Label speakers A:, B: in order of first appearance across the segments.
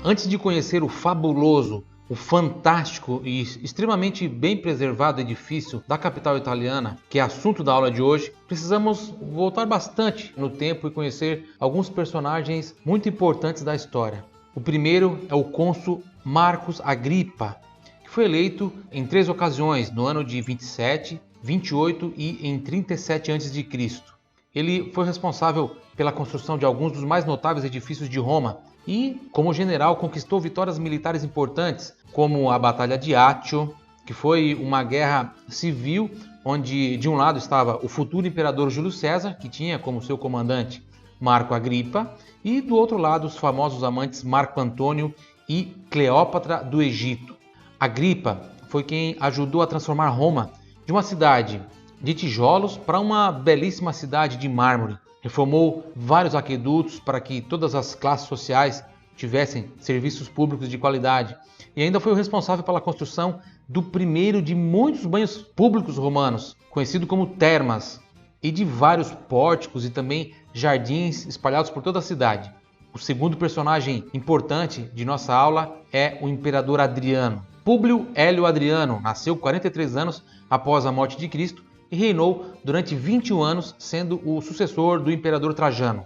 A: Antes de conhecer o fabuloso, o fantástico e extremamente bem preservado edifício da capital italiana, que é assunto da aula de hoje, precisamos voltar bastante no tempo e conhecer alguns personagens muito importantes da história. O primeiro é o cônsul Marcus Agrippa, que foi eleito em 3 ocasiões, no ano de 27, 28 e em 37 a.C. Ele foi responsável pela construção de alguns dos mais notáveis edifícios de Roma e, como general, conquistou vitórias militares importantes, como a Batalha de Accio, que foi uma guerra civil onde de um lado estava o futuro imperador Júlio César, que tinha como seu comandante Marco Agrippa, e do outro lado os famosos amantes Marco Antônio e Cleópatra do Egito. Agrippa foi quem ajudou a transformar Roma de uma cidade de tijolos para uma belíssima cidade de mármore. Reformou vários aquedutos para que todas as classes sociais tivessem serviços públicos de qualidade. E ainda foi o responsável pela construção do primeiro de muitos banhos públicos romanos, conhecido como termas, e de vários pórticos e também jardins espalhados por toda a cidade. O segundo personagem importante de nossa aula é o imperador Adriano. Públio Hélio Adriano nasceu 43 anos após a morte de Cristo e reinou durante 21 anos, sendo o sucessor do imperador Trajano.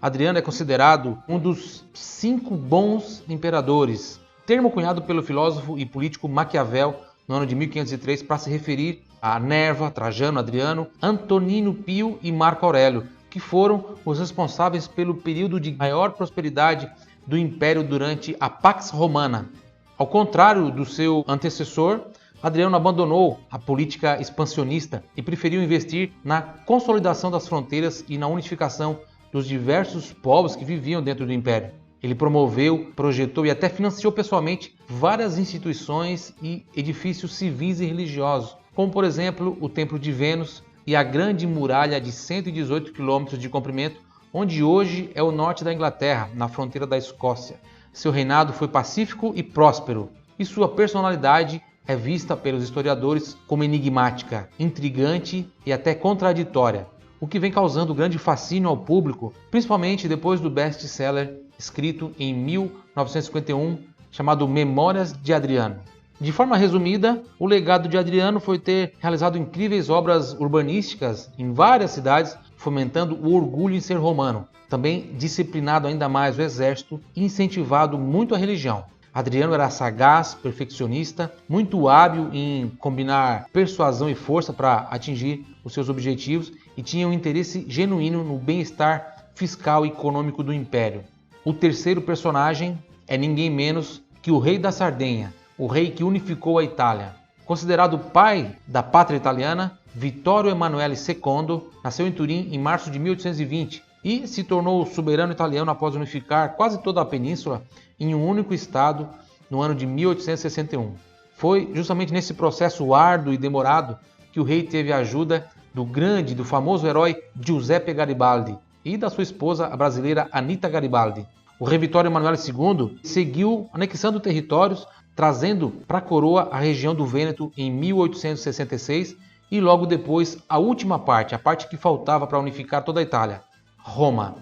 A: Adriano é considerado um dos 5 bons imperadores, termo cunhado pelo filósofo e político Maquiavel no ano de 1503 para se referir a Nerva, Trajano, Adriano, Antonino Pio e Marco Aurélio, que foram os responsáveis pelo período de maior prosperidade do Império durante a Pax Romana. Ao contrário do seu antecessor, Adriano abandonou a política expansionista e preferiu investir na consolidação das fronteiras e na unificação dos diversos povos que viviam dentro do Império. Ele promoveu, projetou e até financiou pessoalmente várias instituições e edifícios civis e religiosos, como por exemplo o Templo de Vênus e a Grande Muralha de 118 km de comprimento, onde hoje é o norte da Inglaterra, na fronteira da Escócia. Seu reinado foi pacífico e próspero, e sua personalidade é vista pelos historiadores como enigmática, intrigante e até contraditória, o que vem causando grande fascínio ao público, principalmente depois do best-seller escrito em 1951, chamado Memórias de Adriano. De forma resumida, o legado de Adriano foi ter realizado incríveis obras urbanísticas em várias cidades, fomentando o orgulho em ser romano, também disciplinado ainda mais o exército e incentivado muito a religião. Adriano era sagaz, perfeccionista, muito hábil em combinar persuasão e força para atingir os seus objetivos e tinha um interesse genuíno no bem-estar fiscal e econômico do Império. O terceiro personagem é ninguém menos que o rei da Sardenha, o rei que unificou a Itália. Considerado pai da pátria italiana, Vittorio Emanuele II nasceu em Turim em março de 1820 e se tornou soberano italiano após unificar quase toda a península em um único estado no ano de 1861. Foi justamente nesse processo árduo e demorado que o rei teve a ajuda do famoso herói Giuseppe Garibaldi e da sua esposa, a brasileira Anita Garibaldi. O rei Vittorio Emanuele II seguiu anexando territórios, trazendo para a coroa a região do Vêneto em 1866 e logo depois a última parte, a parte que faltava para unificar toda a Itália, Roma,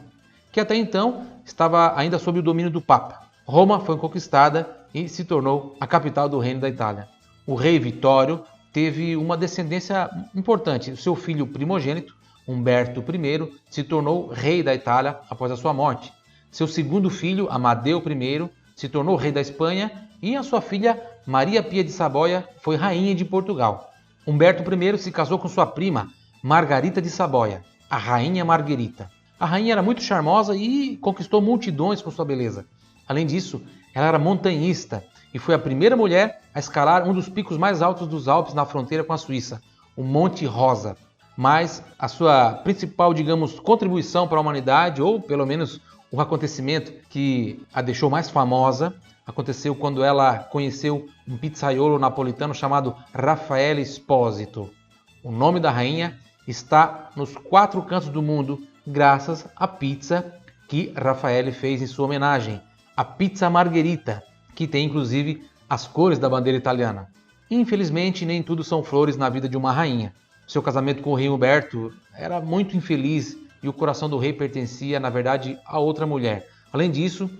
A: que até então estava ainda sob o domínio do Papa. Roma foi conquistada e se tornou a capital do Reino da Itália. O rei Vitório teve uma descendência importante. Seu filho primogênito, Umberto I, se tornou rei da Itália após a sua morte. Seu segundo filho, Amadeu I, se tornou rei da Espanha e a sua filha, Maria Pia de Saboia, foi rainha de Portugal. Humberto I se casou com sua prima, Margarita de Saboia, a Rainha Marguerita. A rainha era muito charmosa e conquistou multidões com sua beleza. Além disso, ela era montanhista e foi a primeira mulher a escalar um dos picos mais altos dos Alpes na fronteira com a Suíça, o Monte Rosa. Mas a sua principal, contribuição para a humanidade, ou pelo menos o acontecimento que a deixou mais famosa, aconteceu quando ela conheceu um pizzaiolo napolitano chamado Raffaele Esposito. O nome da rainha está nos 4 cantos do mundo, graças à pizza que Raffaele fez em sua homenagem, a Pizza Margherita, que tem inclusive as cores da bandeira italiana. Infelizmente, nem tudo são flores na vida de uma rainha. Seu casamento com o rei Humberto era muito infeliz e o coração do rei pertencia, na verdade, a outra mulher. Além disso,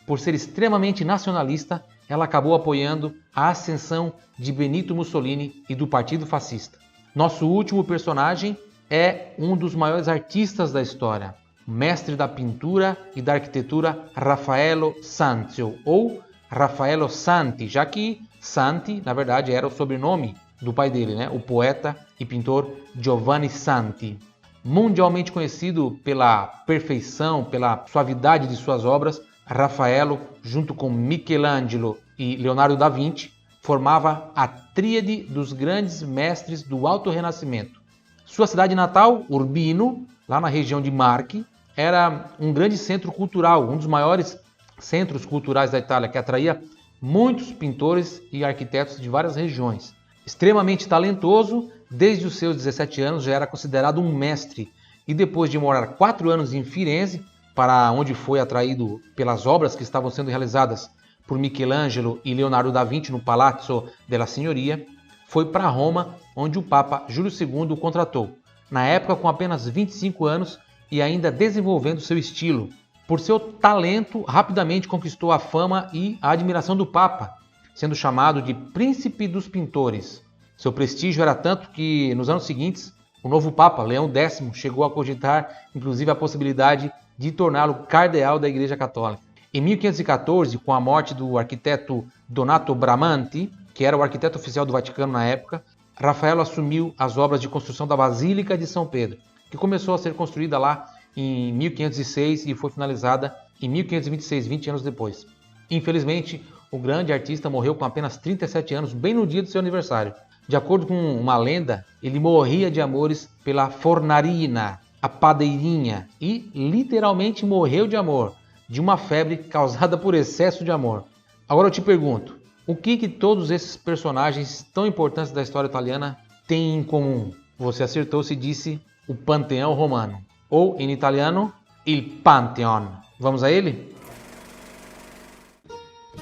A: por ser extremamente nacionalista, ela acabou apoiando a ascensão de Benito Mussolini e do Partido Fascista. Nosso último personagem é um dos maiores artistas da história, o mestre da pintura e da arquitetura Raffaello Sanzio, ou Raffaello Santi, já que Santi, na verdade, era o sobrenome do pai dele, né? O poeta e pintor Giovanni Santi. Mundialmente conhecido pela perfeição, pela suavidade de suas obras, Raffaello, junto com Michelangelo e Leonardo da Vinci, formava a tríade dos grandes mestres do Alto Renascimento. Sua cidade natal, Urbino, lá na região de Marche, era um grande centro cultural, um dos maiores centros culturais da Itália, que atraía muitos pintores e arquitetos de várias regiões. Extremamente talentoso, desde os seus 17 anos já era considerado um mestre, e depois de morar 4 anos em Firenze, para onde foi atraído pelas obras que estavam sendo realizadas por Michelangelo e Leonardo da Vinci no Palazzo della Signoria, foi para Roma, onde o Papa Júlio II o contratou, na época com apenas 25 anos e ainda desenvolvendo seu estilo. Por seu talento, rapidamente conquistou a fama e a admiração do Papa, sendo chamado de Príncipe dos Pintores. Seu prestígio era tanto que, nos anos seguintes, o novo Papa, Leão X, chegou a cogitar, inclusive, a possibilidade de torná-lo cardeal da Igreja Católica. Em 1514, com a morte do arquiteto Donato Bramante, que era o arquiteto oficial do Vaticano na época, Raffaello assumiu as obras de construção da Basílica de São Pedro, que começou a ser construída lá em 1506 e foi finalizada em 1526, 20 anos depois. Infelizmente, o grande artista morreu com apenas 37 anos, bem no dia do seu aniversário. De acordo com uma lenda, ele morria de amores pela fornarina, a padeirinha, e literalmente morreu de amor, de uma febre causada por excesso de amor. Agora eu te pergunto, o que todos esses personagens tão importantes da história italiana têm em comum? Você acertou se disse o Panteão Romano, ou em italiano, il Pantheon. Vamos a ele?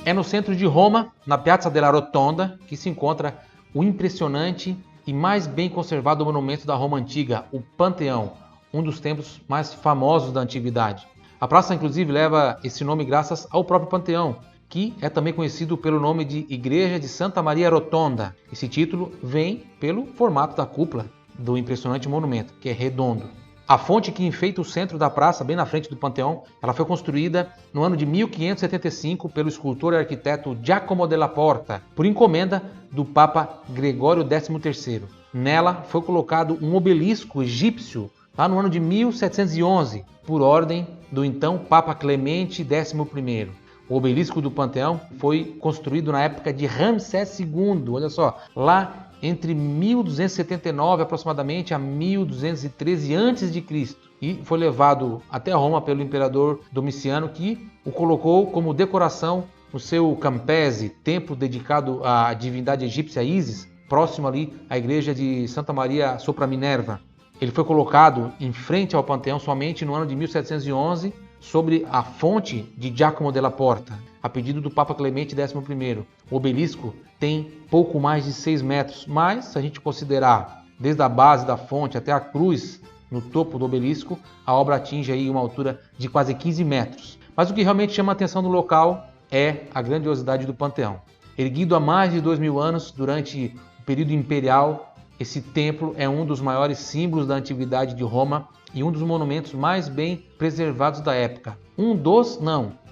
A: É no centro de Roma, na Piazza della Rotonda, que se encontra o impressionante e mais bem conservado monumento da Roma Antiga, o Panteão, um dos templos mais famosos da antiguidade. A praça, inclusive, leva esse nome graças ao próprio Panteão, que é também conhecido pelo nome de Igreja de Santa Maria Rotonda. Esse título vem pelo formato da cúpula do impressionante monumento, que é redondo. A fonte que enfeita o centro da praça, bem na frente do Panteão, ela foi construída no ano de 1575 pelo escultor e arquiteto Giacomo della Porta, por encomenda do Papa Gregório XIII. Nela foi colocado um obelisco egípcio lá no ano de 1711, por ordem do então Papa Clemente XI. O obelisco do Panteão foi construído na época de Ramsés II, olha só, lá entre 1279 aproximadamente a 1213 a.C. e foi levado até Roma pelo imperador Domiciano, que o colocou como decoração no seu Campese, templo dedicado à divindade egípcia Ísis, próximo ali à igreja de Santa Maria sopra Minerva. Ele foi colocado em frente ao Panteão somente no ano de 1711, sobre a fonte de Giacomo della Porta, a pedido do Papa Clemente XI. O obelisco tem pouco mais de 6 metros, mas se a gente considerar desde a base da fonte até a cruz no topo do obelisco, a obra atinge aí uma altura de quase 15 metros. Mas o que realmente chama a atenção no local é a grandiosidade do Panteão. Erguido há mais de 2000 anos, durante o período imperial, esse templo é um dos maiores símbolos da antiguidade de Roma e um dos monumentos mais bem preservados da época.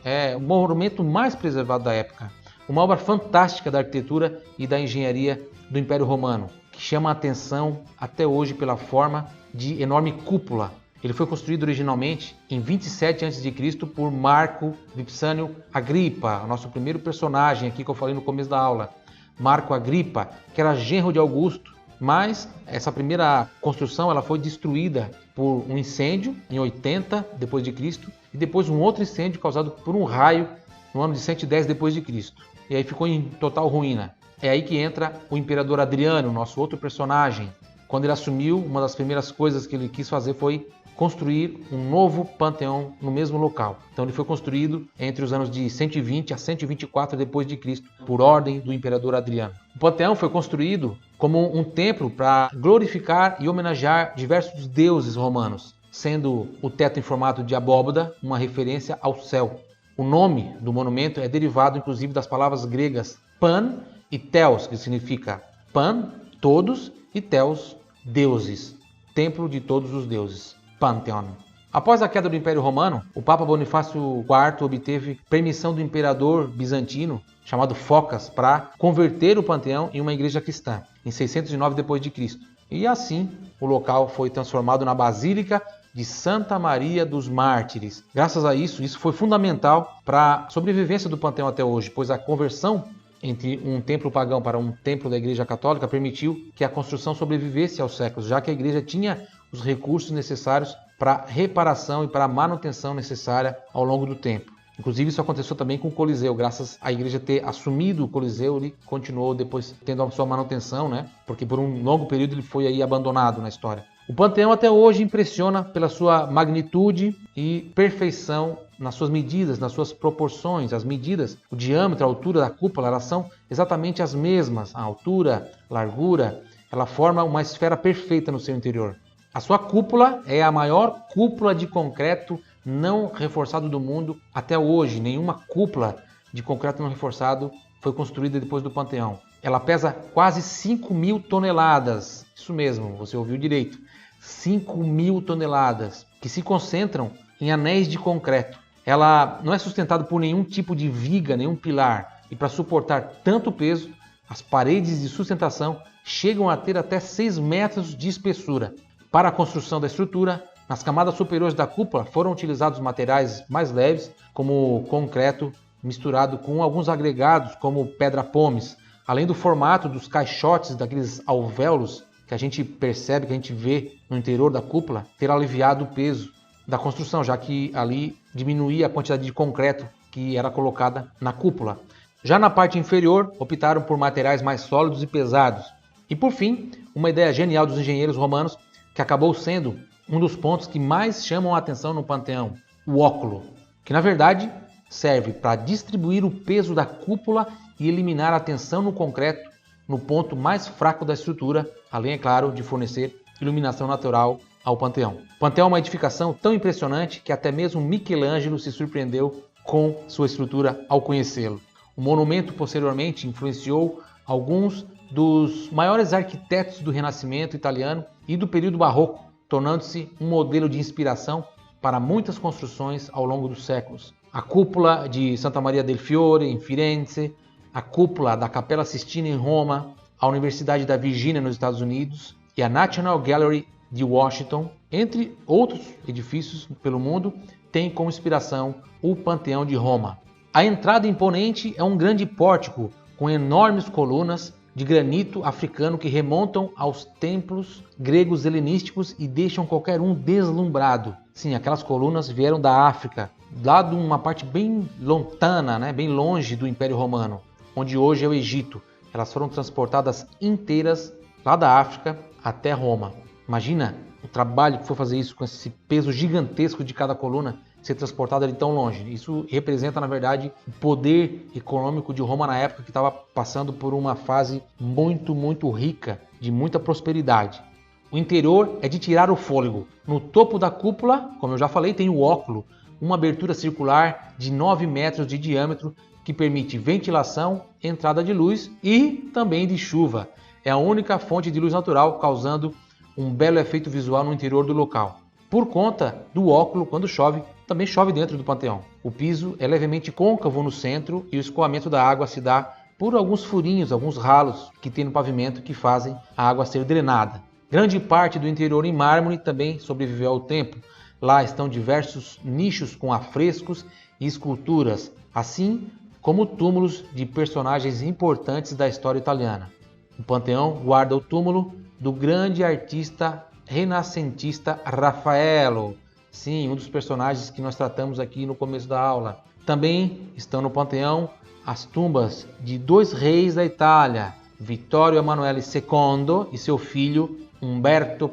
A: É o monumento mais preservado da época. Uma obra fantástica da arquitetura e da engenharia do Império Romano, que chama a atenção até hoje pela forma de enorme cúpula. Ele foi construído originalmente em 27 a.C. por Marco Vipsânio Agripa, o nosso primeiro personagem aqui que eu falei no começo da aula. Marco Agripa, que era genro de Augusto, mas essa primeira construção ela foi destruída por um incêndio em 80 d.C. e depois um outro incêndio causado por um raio no ano de 110 d.C. E aí ficou em total ruína. É aí que entra o imperador Adriano, nosso outro personagem. Quando ele assumiu, uma das primeiras coisas que ele quis fazer foi construir um novo panteão no mesmo local. Então ele foi construído entre os anos de 120 a 124 d.C. por ordem do imperador Adriano. O panteão foi construído como um templo para glorificar e homenagear diversos deuses romanos, sendo o teto em formato de abóbada uma referência ao céu. O nome do monumento é derivado, inclusive, das palavras gregas pan e theos, que significa pan, todos, e theos, deuses. Templo de todos os deuses. Pantheon. Após a queda do Império Romano, o Papa Bonifácio IV obteve permissão do imperador bizantino, chamado Focas, para converter o panteão em uma igreja cristã, em 609 d.C. E assim, o local foi transformado na Basílica de Santa Maria dos Mártires. Graças a isso foi fundamental para a sobrevivência do panteão até hoje, pois a conversão entre um templo pagão para um templo da Igreja Católica permitiu que a construção sobrevivesse aos séculos, já que a igreja tinha os recursos necessários para a reparação e para a manutenção necessária ao longo do tempo. Inclusive isso aconteceu também com o Coliseu, graças à igreja ter assumido o Coliseu, ele continuou depois tendo a sua manutenção, porque por um longo período ele foi aí abandonado na história. O panteão até hoje impressiona pela sua magnitude e perfeição nas suas medidas, nas suas proporções. As medidas, o diâmetro, a altura da cúpula, elas são exatamente as mesmas. A altura, a largura, ela forma uma esfera perfeita no seu interior. A sua cúpula é a maior cúpula de concreto não reforçado do mundo até hoje. Nenhuma cúpula de concreto não reforçado foi construída depois do panteão. Ela pesa quase 5.000 toneladas. Isso mesmo, você ouviu direito. 5.000 toneladas, que se concentram em anéis de concreto. Ela não é sustentada por nenhum tipo de viga, nenhum pilar. E para suportar tanto peso, as paredes de sustentação chegam a ter até 6 metros de espessura. Para a construção da estrutura, nas camadas superiores da cúpula foram utilizados materiais mais leves, como concreto misturado com alguns agregados, como pedra-pomes, além do formato dos caixotes, daqueles alvéolos que a gente percebe, que a gente vê no interior da cúpula, ter aliviado o peso da construção, já que ali diminuía a quantidade de concreto que era colocada na cúpula. Já na parte inferior, optaram por materiais mais sólidos e pesados. E por fim, uma ideia genial dos engenheiros romanos, que acabou sendo um dos pontos que mais chamam a atenção no panteão, o óculo, que na verdade serve para distribuir o peso da cúpula e eliminar a tensão no concreto no ponto mais fraco da estrutura, além, é claro, de fornecer iluminação natural ao panteão. O panteão é uma edificação tão impressionante que até mesmo Michelangelo se surpreendeu com sua estrutura ao conhecê-lo. O monumento posteriormente influenciou alguns dos maiores arquitetos do Renascimento italiano e do período barroco, tornando-se um modelo de inspiração para muitas construções ao longo dos séculos. A cúpula de Santa Maria del Fiore, em Firenze, a cúpula da Capela Sistina em Roma, a Universidade da Virgínia nos Estados Unidos e a National Gallery de Washington, entre outros edifícios pelo mundo, têm como inspiração o Panteão de Roma. A entrada imponente é um grande pórtico com enormes colunas de granito africano que remontam aos templos gregos helenísticos e deixam qualquer um deslumbrado. Sim, aquelas colunas vieram da África, lá de uma parte bem lontana, bem longe do Império Romano, onde hoje é o Egito. Elas foram transportadas inteiras lá da África até Roma. Imagina o trabalho que foi fazer isso com esse peso gigantesco de cada coluna ser transportada de tão longe. Isso representa, na verdade, o poder econômico de Roma na época, que estava passando por uma fase muito, muito rica, de muita prosperidade. O interior é de tirar o fôlego. No topo da cúpula, como eu já falei, tem o óculo, uma abertura circular de 9 metros de diâmetro que permite ventilação, entrada de luz e também de chuva. É a única fonte de luz natural, causando um belo efeito visual no interior do local. Por conta do óculo, quando chove, também chove dentro do panteão. O piso é levemente côncavo no centro e o escoamento da água se dá por alguns furinhos, alguns ralos que tem no pavimento que fazem a água ser drenada. Grande parte do interior em mármore também sobreviveu ao tempo. Lá estão diversos nichos com afrescos e esculturas, assim como túmulos de personagens importantes da história italiana. O panteão guarda o túmulo do grande artista renascentista Raffaello. Sim, um dos personagens que nós tratamos aqui no começo da aula. Também estão no panteão as tumbas de 2 reis da Itália, Vittorio Emanuele II e seu filho Umberto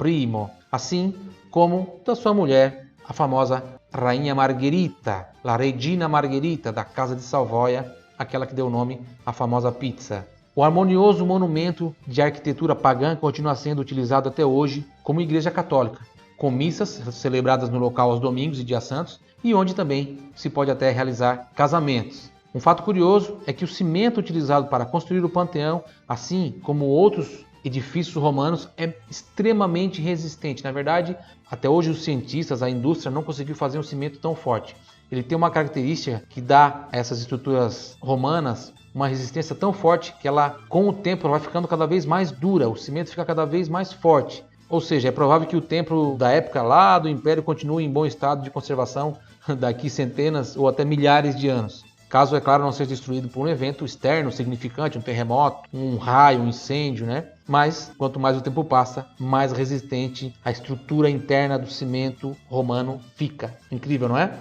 A: I, assim como da sua mulher, a famosa Rainha Margherita, la Regina Margherita, da Casa de Savoia, aquela que deu nome à famosa pizza. O harmonioso monumento de arquitetura pagã continua sendo utilizado até hoje como igreja católica, com missas celebradas no local aos domingos e dias santos, e onde também se pode até realizar casamentos. Um fato curioso é que o cimento utilizado para construir o Panteão, assim como outros edifícios romanos, é extremamente resistente. Na verdade, até hoje os cientistas, a indústria não conseguiu fazer um cimento tão forte. Ele tem uma característica que dá a essas estruturas romanas uma resistência tão forte que ela, com o tempo, ela vai ficando cada vez mais dura, o cimento fica cada vez mais forte. Ou seja, é provável que o templo da época lá do Império continue em bom estado de conservação daqui centenas ou até milhares de anos. Caso, é claro, não seja destruído por um evento externo significante, um terremoto, um raio, um incêndio, né? Mas, quanto mais o tempo passa, mais resistente a estrutura interna do cimento romano fica. Incrível, não é?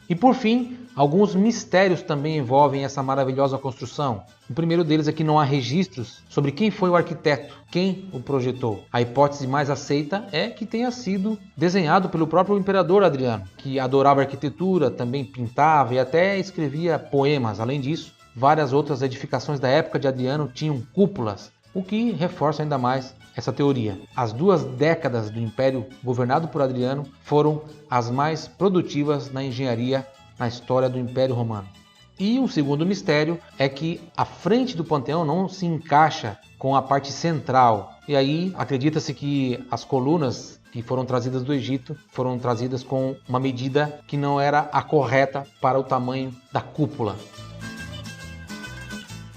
A: E por fim, alguns mistérios também envolvem essa maravilhosa construção. O primeiro deles é que não há registros sobre quem foi o arquiteto, quem o projetou. A hipótese mais aceita é que tenha sido desenhado pelo próprio imperador Adriano, que adorava arquitetura, também pintava e até escrevia poemas. Além disso, várias outras edificações da época de Adriano tinham cúpulas, o que reforça ainda mais essa teoria. As 2 décadas do Império governado por Adriano foram as mais produtivas na engenharia na história do Império Romano. E um segundo mistério é que a frente do Panteão não se encaixa com a parte central. E aí acredita-se que as colunas que foram trazidas do Egito foram trazidas com uma medida que não era a correta para o tamanho da cúpula.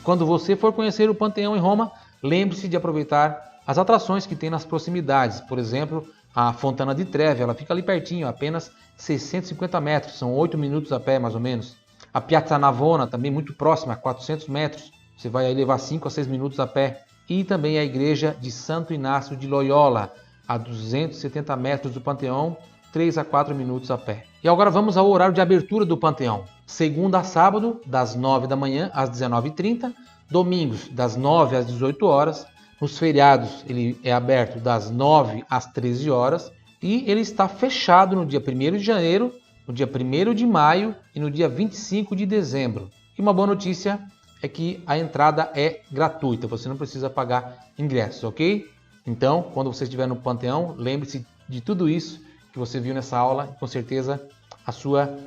A: Quando você for conhecer o Panteão em Roma, lembre-se de aproveitar as atrações que tem nas proximidades. Por exemplo, a Fontana di Trevi, ela fica ali pertinho, apenas 650 metros, são 8 minutos a pé mais ou menos. A Piazza Navona, também muito próxima, 400 metros, você vai aí levar 5 a 6 minutos a pé. E também a igreja de Santo Inácio de Loyola, a 270 metros do Panteão, 3 a 4 minutos a pé. E agora vamos ao horário de abertura do Panteão. Segunda a sábado, das 9 da manhã às 19h30, domingos, das 9 às 18 horas, nos feriados ele é aberto das 9 às 13 horas e ele está fechado no dia 1º de janeiro, no dia 1º de maio e no dia 25 de dezembro. E uma boa notícia é que a entrada é gratuita, você não precisa pagar ingressos, ok? Então, quando você estiver no Panteão, lembre-se de tudo isso que você viu nessa aula e com certeza a sua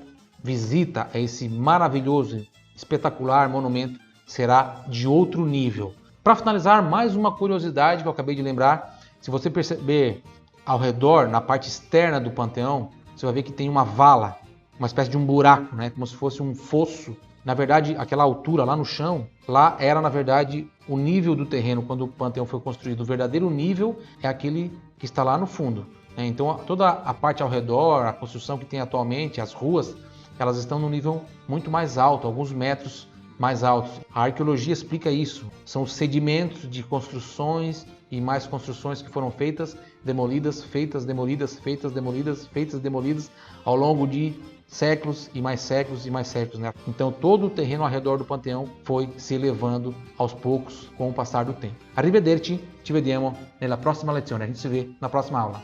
A: visita a esse maravilhoso, espetacular monumento será de outro nível. Para finalizar, mais uma curiosidade que eu acabei de lembrar, se você perceber ao redor, na parte externa do Panteão, você vai ver que tem uma vala, uma espécie de um buraco, né? Como se fosse um fosso. Na verdade, aquela altura lá no chão, lá era na verdade o nível do terreno quando o Panteão foi construído. O verdadeiro nível é aquele que está lá no fundo, né? Então toda a parte ao redor, a construção que tem atualmente, as ruas, elas estão num nível muito mais alto, alguns metros mais altos. A arqueologia explica isso. São os sedimentos de construções e mais construções que foram feitas, demolidas, feitas, demolidas, feitas, demolidas, feitas, demolidas ao longo de séculos e mais séculos e mais séculos, né? Então todo o terreno ao redor do Panteão foi se elevando aos poucos com o passar do tempo. Arrivederci, ci vediamo nella prossima lezione. A gente se vê na próxima aula.